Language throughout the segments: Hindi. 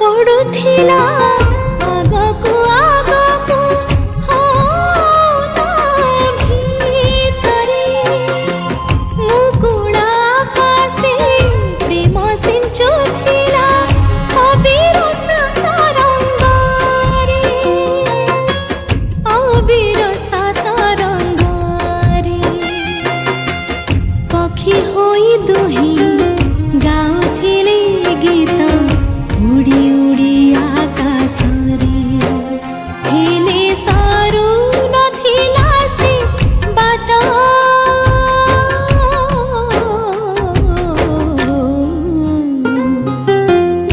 पड़ुथिला आगकु आगकु हो ना भीतरे मुकुला आकाशे प्रेम सिंचुथिला अबीर सातरंगारे अबीर सातरंगारे पक्षी होई दुही गाउथिले गीत उड़ी उड़ी आकाशरे हेले सारू नथिला से बाट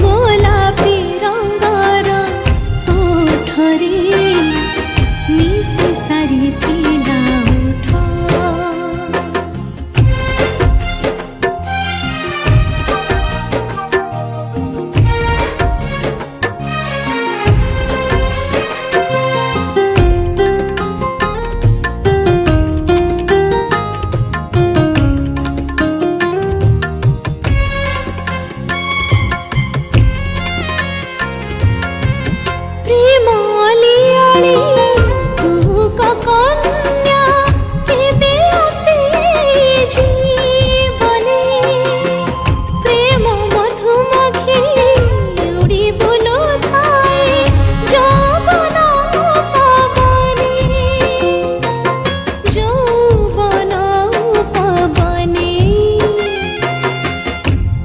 गोलापी रंगर ओठरे मिसी सारिथिला ओठ प्रेम अलियाली तू कन्या केबे आसे जीवने प्रेम मधुमक्खी उड़ी बुलो थाए जौवन पवने जौवन पवने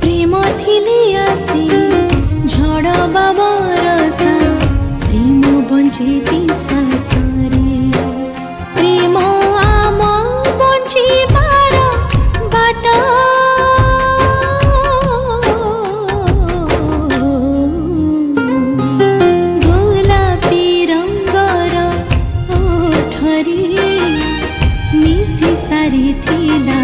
प्रेम थिले आसे झड़ बाबरसा प्रेम बंचे विश्वासरे प्रेम आम बंचिबार बाट गोलापी रंगर ओठरे मिसी सारिथिला